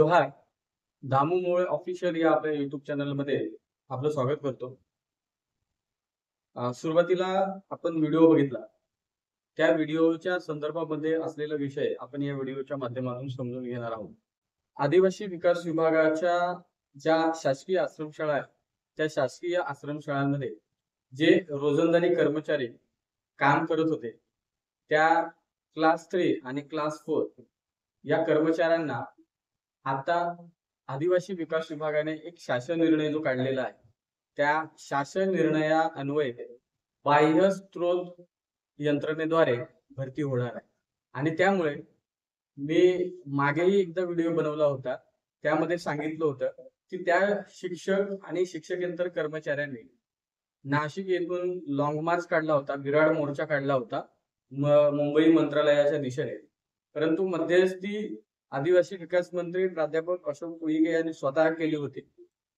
नमस्कार. दामू मोळे ऑफिशियल या आपल्या YouTube चॅनलमध्ये आपलं स्वागत करतो. सुरुवातीला आपण व्हिडिओ बघितला. त्या व्हिडिओच्या संदर्भामध्ये असलेला विषय आपण या व्हिडिओच्या माध्यमातून समजून घेणार आहोत. आदिवासी विकास विभागाच्या ज्या शासकीय आश्रमशाळा आहेत, त्या शासकीय आश्रमशाळांमध्ये जे रोजंदारी कर्मचारी काम करत होते, त्या क्लास 3 आणि क्लास 4 या कर्मचाऱ्यांना आता आदिवासी विकास विभागाने एक शासन निर्णय जो काढलेला आहे, त्या शासन निर्णयान्वये बाह्य स्त्रोत यंत्रणेद्वारे भरती होणार आहे. आणि त्यामुळे मी मागेही एकदा व्हिडिओ बनवला होता. त्यामध्ये सांगितलं होतं, की त्या शिक्षक आणि शिक्षकेतर कर्मचाऱ्यांनी नाशिक येथून लाँग मार्च काढला होता, विराड मोर्चा काढला होता मुंबई मंत्रालयाच्या दिशेने. परंतु मध्यस्थी आदिवासी विकास मंत्री प्राध्यापक अशोक उईके यांनी स्वतः केली होती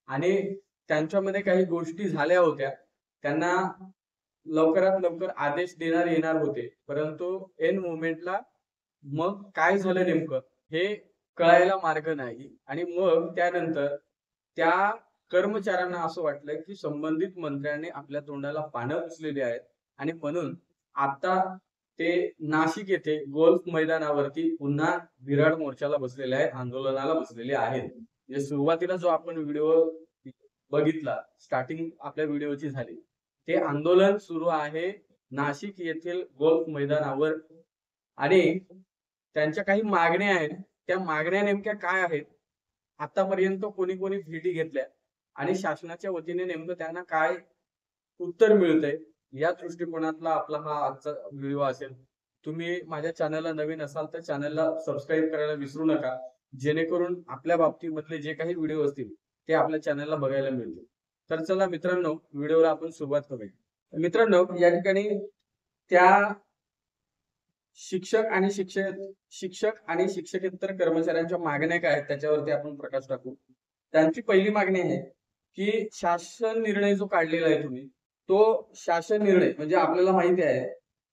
आणि त्यांच्यामध्ये काही गोष्टी झाल्या होत्या. त्यांना लवकरात लवकर आदेश देण्यात येणार होते, परंतु एन मोमेंटला मग काय झालं नेमकं हे कळायला मार्ग नाही. आणि मग त्यानंतर त्या कर्मचाऱ्यांना असं वाटलं की संबंधित मंत्र्यांनी आपल्या तोंडाला पानं पुसलेली आहेत आणि म्हणून आता ते नाशिक येथे गोल्फ मैदानावरती पुन्हा विराड मोर्चाला बसलेले आहेत, आंदोलनाला बसलेले आहेत. म्हणजे सुरुवातीला जो आपण व्हिडिओ बघितला, स्टार्टिंग आपल्या व्हिडिओची झाली, ते आंदोलन सुरू आहे नाशिक येथील गोल्फ मैदानावर. आणि त्यांच्या काही मागण्या आहेत. त्या मागण्या नेमक्या काय आहेत, आतापर्यंत कोणी कोणी भेटी घेतल्या आणि शासनाच्या वतीने नेमकं त्यांना काय उत्तर मिळतंय, या दृष्टिकोनातला आपला हा आजचा व्हिडिओ असेल. तुम्ही माझ्या चॅनलला नवीन असाल तर चॅनलला सबस्क्राईब करायला विसरू नका, जेणेकरून आपल्या बाबतीमधले जे काही व्हिडिओ असतील ते आपल्या चॅनलला बघायला मिळतील. तर चला मित्रांनो, व्हिडिओला आपण सुरुवात करूया. मित्रांनो, या ठिकाणी त्या शिक्षक आणि शिक्षकेतर कर्मचाऱ्यांच्या मागण्या काय आहेत त्याच्यावरती आपण प्रकाश टाकू. त्यांची पहिली मागणी आहे की शासन निर्णय जो काढलेला आहे तुम्ही, तो शासन निर्णय म्हणजे आपल्याला माहिती आहे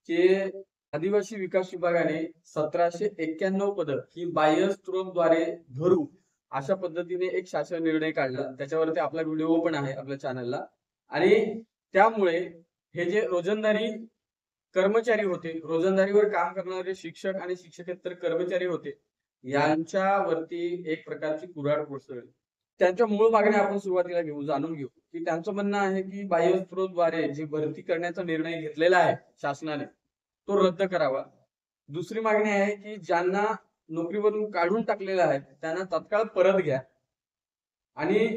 की आदिवासी विकास विभागाने 1791 पदं ही बाह्य स्त्रोतद्वारे भरू अशा पद्धतीने एक शासन निर्णय काढला. त्याच्यावरती आपला व्हिडिओ पण आहे आपल्या चॅनलला. आणि त्यामुळे हे जे रोजंदारी कर्मचारी होते, रोजंदारीवर काम करणारे शिक्षक आणि शिक्षकेतर कर्मचारी होते, यांच्यावरती एक प्रकारची कुऱ्हाड कोसळली. त्यांच्या मूळ मागण्या आपण सुरुवातीला जाणून घेऊ. की त्यांचं म्हणणं आहे की बाह्य स्त्रोतद्वारे जी भरती करण्याचा निर्णय घेतलेला आहे शासनाने, तो रद्द करावा. दुसरी मागणी आहे की ज्यांना नोकरीवरून काढून टाकलेलं आहे त्यांना तत्काळ परत घ्या आणि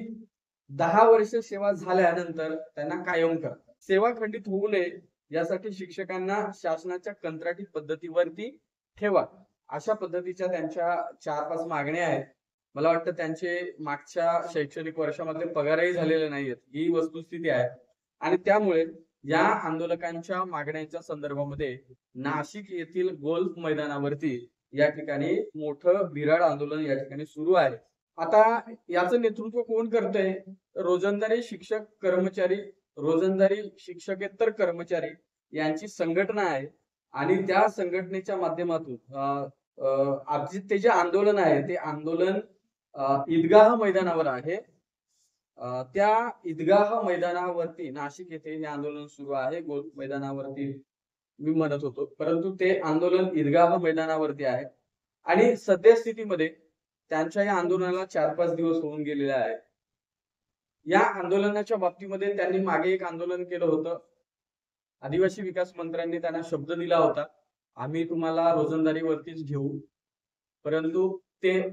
10 वर्ष सेवा झाल्यानंतर त्यांना कायम करा. सेवा खंडित होऊ नये यासाठी शिक्षकांना शासनाच्या कंत्राटी पद्धतीवरती ठेवा. अशा पद्धतीच्या त्यांच्या 4-5 मागण्या आहेत. मला वाटतं त्यांचे मागच्या शैक्षणिक वर्षामध्ये पगारही झालेले नाहीयेत, ही वस्तुस्थिती आहे. आणि त्यामुळे या आंदोलकांच्या मागण्यांच्या संदर्भामध्ये नाशिक येथील गोल्फ मैदानावरती या ठिकाणी मोठं विराड आंदोलन या ठिकाणी सुरू आहे. आता याचं नेतृत्व कोण करतंय? रोजंदारी शिक्षकेतर कर्मचारी यांची संघटना आहे. आणि त्या संघटनेच्या माध्यमातून ते जे आंदोलन आहे ते आंदोलन ईदगाह मैदानावर आहे. त्या ईदगाह मैदानावरती नाशिक येथे हे आंदोलन सुरू आहे. गोल्फ मैदानावरती मी म्हणत होतो, परंतु ते आंदोलन ईदगाह मैदानावरती आहे. आणि सद्यस्थितीमध्ये त्यांच्या या आंदोलनाला 4-5 दिवस होऊन गेलेले आहेत. या आंदोलनाच्या बाबतीमध्ये त्यांनी मागे एक आंदोलन केलं होतं. आदिवासी विकास मंत्र्यांनी त्यांना शब्द दिला होता, आम्ही तुम्हाला रोजंदारीवरतीच घेऊ, परंतु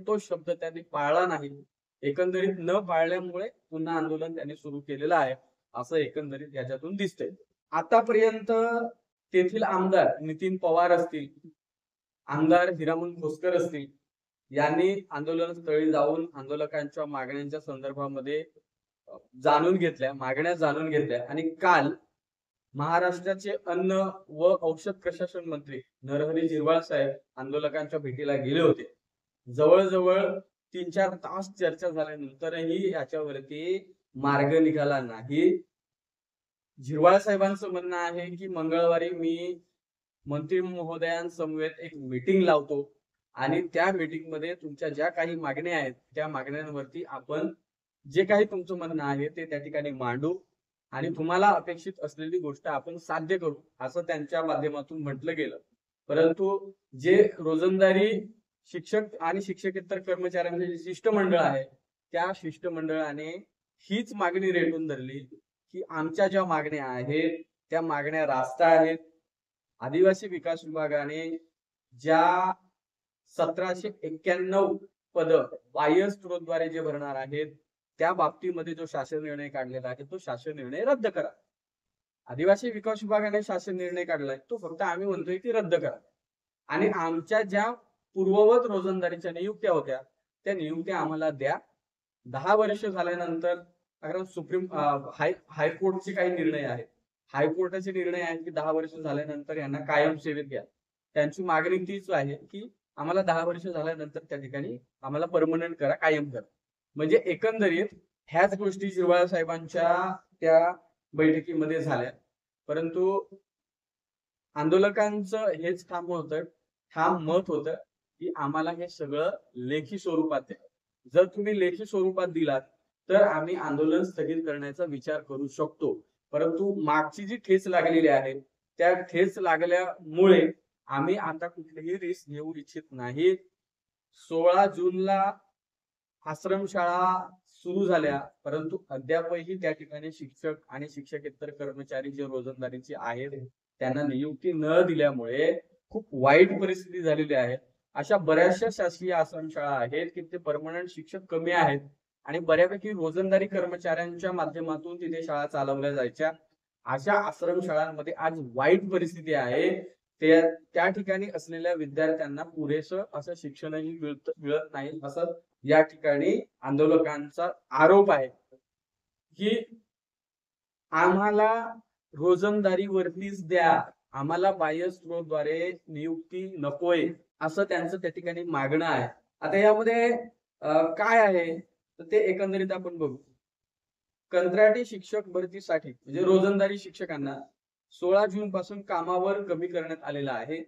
तो शब्द त्यांनी पाळला नाही. एकंदरीत न पाळल्यामुळे पुन्हा आंदोलन त्यांनी सुरू केलेलं आहे, असं एकंदरीत याच्यातून दिसतंय. आतापर्यंत तेथील आमदार नितीन पवार असतील, आमदार हिरामन खोसकर असतील, यांनी आंदोलनस्थळी जाऊन आंदोलकांच्या मागण्यांच्या संदर्भामध्ये मागण्या जाणून घेतल्या. आणि काल महाराष्ट्राचे अन्न व औषध प्रशासन मंत्री नरहरी झिरवाळ साहेब आंदोलकांच्या भेटीला गेले होते. जवळजवळ 3-4 तास चर्चा झाल्यानंतरही याच्यावरती मार्ग निघाला नाही. झिरवाळ साहेबांचं म्हणणं आहे की मंगळवारी मी मंत्री महोदयांसमवेत एक मीटिंग लावतो आणि त्या मीटिंगमध्ये तुमच्या ज्या काही मागण्या आहेत त्या मागण्यांवरती आपण जे काही तुमचं म्हणणं आहे ते त्या ठिकाणी मांडू आणि तुम्हाला अपेक्षित असलेली गोष्ट आपण साध्य करू असं त्यांच्या माध्यमातून म्हटलं गेलं. परंतु जे रोजंदारी शिक्षक आणि शिक्षकेतर कर्मचाऱ्यांचे जे शिष्टमंडळ आहे त्या शिष्टमंडळाने हीच मागणी रेटून धरली की आमच्या ज्या मागण्या आहेत त्या मागण्या रास्त आहेत. आदिवासी विकास विभागाने ज्या 1791 पद बाह्य स्त्रोतद्वारे जे भरणार आहेत त्या बाबतीमध्ये जो शासन निर्णय काढलेला आहे तो शासन निर्णय रद्द करा. आदिवासी विकास विभागाने शासन निर्णय काढलाय तो फक्त आम्ही म्हणतोय की रद्द करा आणि आमच्या ज्या पूर्ववत रोजंदारीच्या नियुक्त्या होत्या त्या नियुक्त्या आम्हाला द्या. 10 वर्ष झाल्यानंतर कारण सुप्रीम हायकोर्टचे काही निर्णय आहेत. हायकोर्टाचे निर्णय आहेत की 10 वर्ष झाल्यानंतर यांना कायम सेवेत घ्या. त्यांची मागणी तीच आहे की आम्हाला 10 वर्ष झाल्यानंतर त्या ठिकाणी आम्हाला परमनंट करा, कायम करा. म्हणजे एकंदरीत ह्याच गोष्टी शिरवाळ साहेबांच्या त्या बैठकीमध्ये झाल्या. परंतु आंदोलकांचं हेच ठाम मत होतं की आम्हाला हे सगळं लेखी स्वरूपात द्या. जर तुम्ही लेखी स्वरूपात दिलात तर आम्ही आंदोलन स्थगित करण्याचा विचार करू शकतो. परंतु मागची जी ठेच लागलेली आहे त्या ठेच लागल्यामुळे आम्ही आता कुठलीही रिस्क घेऊ इच्छित नाही. 16 जूनला आश्रमशाळा सुरू झाल्या परंतु अद्यापही त्या ठिकाणी शिक्षक आणि शिक्षकेतर कर्मचारी जे रोजंदारीचे आहेत त्यांना नियुक्ती न दिल्यामुळे खूप वाईट परिस्थिती झालेली आहे. अशा बऱ्याचशा शासकीय आश्रमशाळा आहेत की ते परमनंट शिक्षक कमी आहेत आणि बऱ्यापैकी रोजंदारी कर्मचाऱ्यांच्या माध्यमातून तिथे शाळा चालवल्या जायच्या. अशा आश्रमशाळांमध्ये आज वाईट परिस्थिती आहे. त्या ठिकाणी असलेल्या विद्यार्थ्यांना पुरेसं असं शिक्षणही मिळत नाही असं या ठिकाणी आंदोलकांचा आरोप आहे की आम्हाला रोजंदारीवरतीच द्या, आम्हाला बाह्य स्त्रोतद्वारे नियुक्ती नकोय असं त्यांचं त्या ठिकाणी मागणं आहे. आता यामध्ये काय आहे तर ते एकंदरीत आपण बघू. कंत्राटी शिक्षक भरतीसाठी म्हणजे रोजंदारी शिक्षकांना 16 जून पासून कामावर कमी करण्यात आलेला आहे.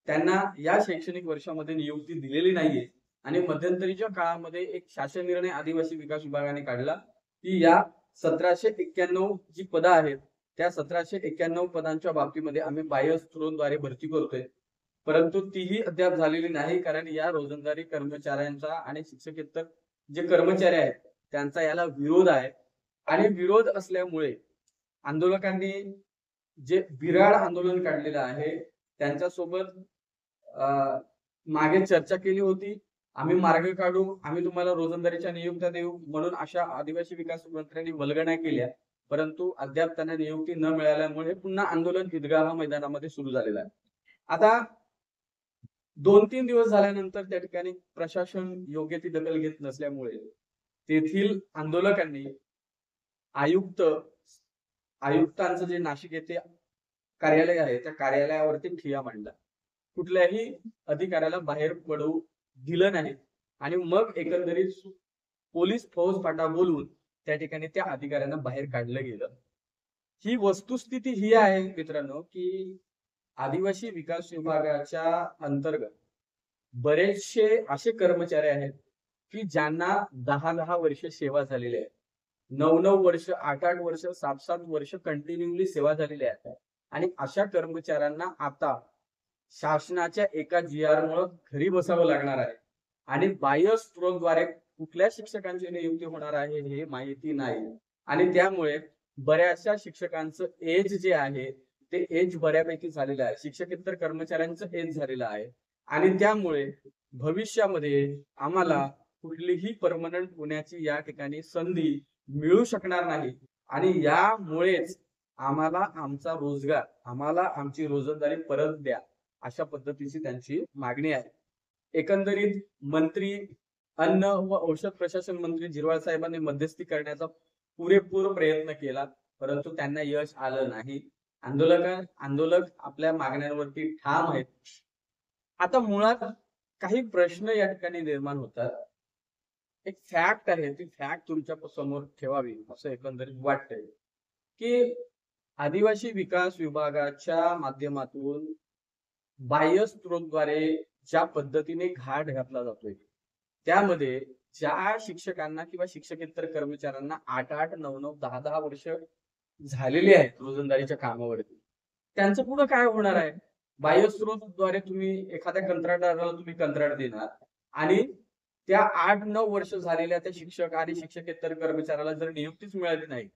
त्यांना या शैक्षणिक वर्षामध्ये नियुक्ती दिलेली नाहीये आणि मध्यंतरीच्या काळामध्ये एक शासन निर्णय आदिवासी विकास विभागाने काढला की या 1791 जी पदं आहेत त्या 1791 पदांच्या बाबतीमध्ये आम्ही बाह्य स्त्रोतद्वारे भरती करतोय. परंतु तीही अद्याप झालेली नाही कारण या रोजंदारी कर्मचाऱ्यांचा आणि शिक्षकेतर जे कर्मचारी आहेत त्यांचा याला विरोध आहे आणि विरोध असल्यामुळे आंदोलकांनी जे बिराड आंदोलन काढलेलं आहे त्यांच्यासोबत मागे चर्चा केली होती. आम्ही मार्ग काढू, आम्ही तुम्हाला रोजंदारीच्या नियुक्त्या देऊ म्हणून अशा आदिवासी विकास मंत्र्यांनी वल्गण्या केल्या. परंतु अद्याप त्यांना नियुक्ती न मिळाल्यामुळे पुन्हा आंदोलन ईदगाह मैदानामध्ये सुरू झालेलं आहे. आता 2-3 दिवस झाल्यानंतर त्या ठिकाणी प्रशासन योग्य ती दखल घेत नसल्यामुळे तेथील आंदोलकांनी आयुक्तांचं जे नाशिक येथे कार्यालय आहे त्या कार्यालयावरती ठिय्या मांडला. कुठल्याही अधिकाऱ्याला बाहेर पडू दिलं नाही आणि मग एकंदरीत पोलीस फौजफाटा बोलवून त्या ठिकाणी त्या अधिकाऱ्यांना बाहेर काढलं गेलं. ही वस्तुस्थिती ही आहे मित्रांनो की आदिवासी विकास विभागाच्या अंतर्गत बरेचसे असे कर्मचारी आहेत की ज्यांना 10-10 वर्ष सेवा झालेली आहे. 9-9 वर्ष, 8-8 वर्ष, 7-7 वर्ष कंटिन्युअली सेवा झालेली आहे आणि अशा कर्मचाऱ्यांना आता शासनाच्या एका GR मुळे घरी बसावं लागणार आहे आणि बाह्य स्त्रोतद्वारे कुठल्या शिक्षकांची नियुक्ती होणार आहे हे माहिती नाही आणि त्यामुळे बऱ्याचशा शिक्षकांचं एज जे आहे ते एज बऱ्यापैकी झालेलं आहे. शिक्षकेतर कर्मचाऱ्यांचं एज झालेलं आहे आणि त्यामुळे भविष्यामध्ये आम्हाला कुठलीही परमनंट होण्याची या ठिकाणी संधी मिळू शकणार नाही आणि यामुळेच आम्हाला आमचा रोजगार, आम्हाला आमची रोजंदारी परत द्या अशा पद्धतीची त्यांची मागणी आहे. एकंदरीत मंत्री अन्न व औषध प्रशासन मंत्री झिरवाळ साहेबांनी मध्यस्थी करण्याचा पुरेपूर प्रयत्न केला परंतु त्यांना यश आलं नाही. आंदोलक आपल्या मागण्यांवरती ठाम आहेत. आता मुळात काही प्रश्न या ठिकाणी निर्माण होतात. एक फॅक्ट आहे ती फॅक्ट तुमच्या समोर ठेवावी असं एकंदरीत वाटतंय की आदिवासी विकास विभागाच्या माध्यमातून बाह्य स्त्रोतद्वारे ज्या पद्धतीने घाट घातला जातोय, त्यामध्ये ज्या शिक्षकांना किंवा शिक्षकेतर कर्मचाऱ्यांना 8-8, 9-9, 10-10 वर्ष झालेली आहेत रोजंदारीच्या कामावरती, त्यांचं पुढं काय होणार आहे? बाह्यस्रोतद्वारे तुम्ही एखाद्या कंत्राटदाराला तुम्ही कंत्राट देणार आणि त्या 8-9 वर्ष झालेल्या त्या शिक्षक आणि शिक्षकेतर कर्मचाऱ्याला जर नियुक्तीच मिळाली नाही,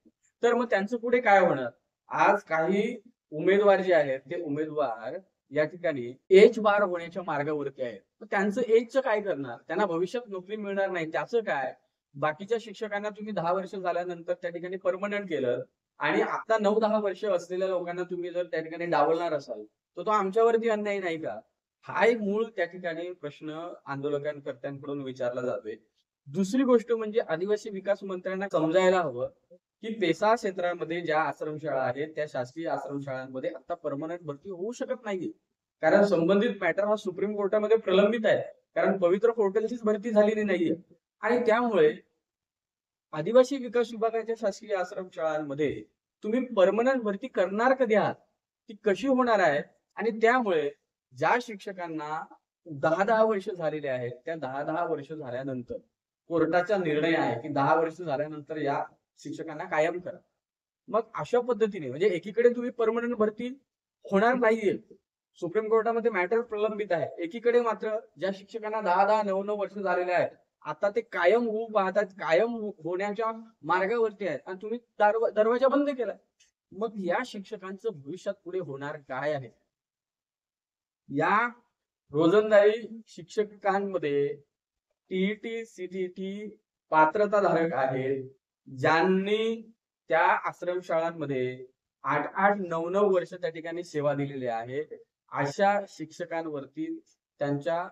तर मग त्यांचं पुढे काय होणार? आज काही उमेदवार जे आहेत, ते उमेदवार या ठिकाणी एज बार होण्याच्या मार्गावरती आहेत. तर त्यांचं एजचं काय करणार? त्यांना भविष्यात नोकरी मिळणार नाही. त्याचं काय? बाकीच्या शिक्षकांना तुम्ही 10 वर्ष झाल्यानंतर त्या ठिकाणी पर्मनंट केलं आणि आता 9-10 वर्ष असलेल्या लोकांना तुम्ही जर त्या ठिकाणी डावलणार असाल, तर तो आमच्यावरती अन्याय नाही का? हा एक मूळ त्या ठिकाणी प्रश्न आंदोलनकर्त्यांकडून विचारला जातोय. दुसरी गोष्ट म्हणजे आदिवासी विकास मंत्र्यांना समजायला हवं, की पेसा क्षेत्रामध्ये ज्या आश्रमशाळा आहेत, त्या शासकीय आश्रमशाळांमध्ये आता पर्मनंट भरती होऊ शकत नाही. कारण संबंधित मॅटर हा सुप्रीम कोर्टामध्ये प्रलंबित आहे. कारण पवित्र पोर्टलचीच भरती झालेली नाहीये. आणि त्यामुळे आदिवासी विकास विभागाच्या शासकीय आश्रमशाळांमध्ये तुम्ही पर्मनंट भरती करणार कधी आहात? ती कशी होणार आहे? आणि त्यामुळे ज्या शिक्षकांना 10-10 वर्ष झालेले आहेत, त्या 10-10 वर्ष झाल्यानंतर कोर्टाचा निर्णय आहे, की 10 वर्ष झाल्यानंतर या शिक्षकांना कायम करा. मग अशा पद्धतीने म्हणजे एकीकडे तुम्ही पर्मनंट भरती होणार नाहीये. सुप्रीम कोर्टामध्ये मॅटर प्रलंबित आहे. एकीकडे मात्र ज्या शिक्षकांना 10-10, 9-9 वर्ष झालेले आहेत, आता ते कायम होऊ पाहतात, कायम होण्याच्या मार्गावरती आहेत आणि तुम्ही दरवाजा बंद केलाय. मग या शिक्षकांचं भविष्यात पुढे होणार काय आहे? या रोजंदारी शिक्षकांमध्ये टीईटी, सीटीटी पात्रताधारक आहेत, ज्यांनी त्या आश्रमशाळांमध्ये 8-8, 9-9 वर्ष त्या ठिकाणी सेवा दिलेली आहे. अशा शिक्षकांवरती त्यांच्या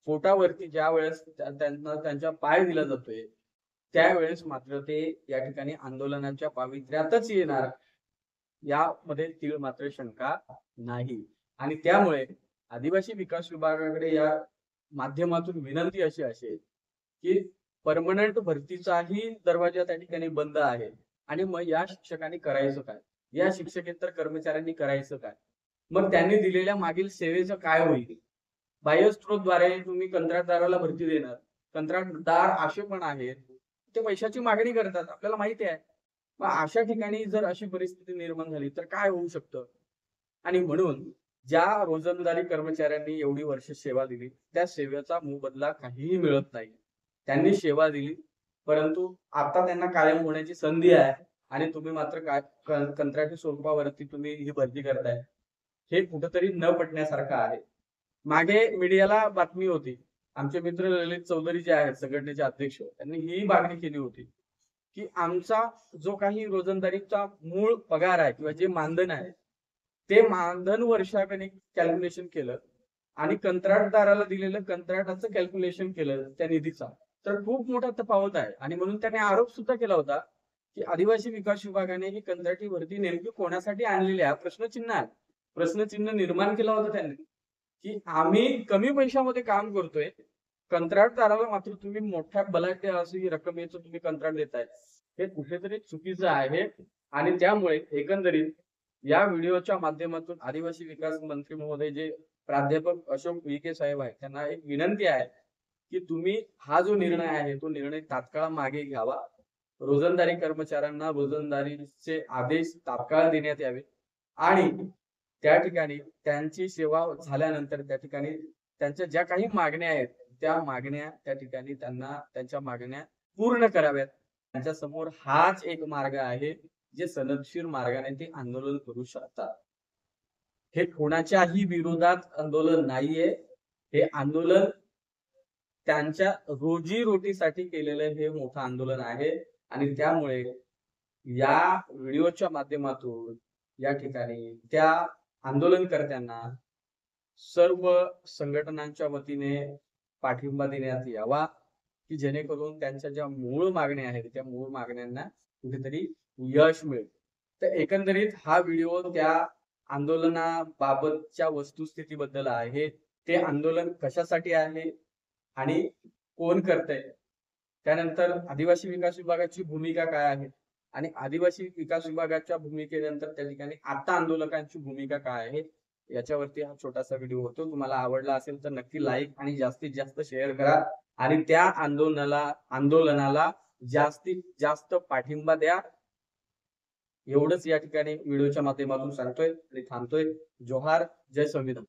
पोटावरती ज्यावेळेस त्यांना त्यांचा पाय दिला जातोय, त्यावेळेस मात्र ते या ठिकाणी आंदोलनाच्या पावित्र्यातच येणार, यामध्ये तीळ मात्र शंका नाही. आणि त्यामुळे आदिवासी विकास विभागाकडे या माध्यमातून विनंती अशी असेल, की पर्मनंट भरतीचाही दरवाजा त्या ठिकाणी बंद आहे. आणि मग या शिक्षकांनी करायचं काय? या शिक्षकेतर कर्मचाऱ्यांनी करायचं काय? मग त्यांनी दिलेल्या मागील सेवेचं काय होईल? बाह्यस्रोतद्वारे तुम्ही कंत्राटदाराला भरती देणार. कंत्राटदार असे पण आहेत, ते पैशाची मागणी करतात. आपल्याला माहिती आहे. मग अशा ठिकाणी जर अशी परिस्थिती निर्माण झाली तर काय होऊ शकतं? आणि म्हणून ज्या रोजंदारी कर्मचाऱ्यांनी एवढी वर्ष सेवा दिली, त्या सेवेचा मोबदला काहीही मिळत नाही. त्यांनी सेवा दिली, परंतु आता त्यांना कायम होण्याची संधी आहे आणि तुम्ही मात्र काय कंत्राटी स्वरूपावरती तुम्ही ही भरती करताय. हे कुठेतरी न पटण्यासारखं आहे. मागे मीडियाला बातमी होती. आमचे मित्र ललित चौधरी जे आहेत संघटनेचे अध्यक्ष, त्यांनी ही मागणी केली होती, की आमचा जो काही रोजंदारीचा मूळ पगार आहे किंवा जे मानधन आहे, ते मानधन वर्षाकडे कॅल्क्युलेशन केलं आणि कंत्राटदाराला दिलेलं कंत्राटाचं कॅल्क्युलेशन केलं त्या निधीचा, तर खूप मोठा तफावत आहे. आणि म्हणून त्याने आरोप सुद्धा केला होता, की आदिवासी विकास विभागाने ही कंत्राटी भरती नेमकी कोणासाठी आणलेली आहे प्रश्नचिन्ह आहे. प्रश्नचिन्ह निर्माण केला होता त्यांनी, की आम्ही कमी पैशामध्ये काम करतोय, कंत्राटदाराला मात्र तुम्ही मोठ्या बलाढ्य अशी रकमेचं तुम्ही कंत्राट देताय. हे कुठेतरी चुकीचं आहे. आणि त्यामुळे एकंदरीत या व्हिडिओच्या माध्यमातून आदिवासी विकास मंत्री महोदय जे प्राध्यापक अशोक उईके साहेब आहेत, त्यांना एक विनंती आहे, की तुम्ही हा जो निर्णय आहे तो निर्णय तात्काळ मागे घ्यावा. रोजंदारी कर्मचाऱ्यांना रोजंदारीचे आदेश तात्काळ देण्यात यावे आणि त्या ठिकाणी त्यांची सेवा झाल्यानंतर त्या ठिकाणी त्यांच्या ज्या काही मागण्या आहेत, त्या मागण्या त्या ठिकाणी त्यांना त्यांच्या मागण्या पूर्ण कराव्यात. त्यांच्या समोर हाच एक मार्ग आहे, जे सनदशीर मार्गाने ते आंदोलन करू शकतात. हे कोणाच्याही विरोधात आंदोलन नाहीये. हे आंदोलन त्यांच्या रोजीरोटीसाठी केलेलं हे मोठं आंदोलन आहे. आणि त्यामुळे या व्हिडिओच्या माध्यमातून या ठिकाणी त्या आंदोलनकर्त्यांना सर्व संघटनांच्या वतीने पाठिंबा देण्यात यावा, की जेणेकरून त्यांच्या ज्या मूळ मागण्या आहेत त्या मूळ मागण्यांना कुठेतरी यश मिळेल. तर एकंदरीत हा व्हिडिओ त्या आंदोलनाबाबतच्या वस्तुस्थितीबद्दल आहे. ते आंदोलन कशासाठी आहे आणि कोण करतंय, त्यानंतर आदिवासी विकास विभागाची भूमिका काय आहे आणि आदिवासी विकास विभागाच्या भूमिकेनंतर त्या ठिकाणी आता आंदोलकांची भूमिका काय आहे, याच्यावरती हा छोटासा व्हिडिओ होतो. तुम्हाला आवडला असेल तर नक्की लाईक आणि जास्तीत जास्त शेअर करा आणि त्या आंदोलनाला जास्तीत जास्त पाठिंबा द्या. एवढंच या ठिकाणी व्हिडिओच्या माध्यमातून सांगतोय आणि थांबतोय. जोहार, जय संविधान.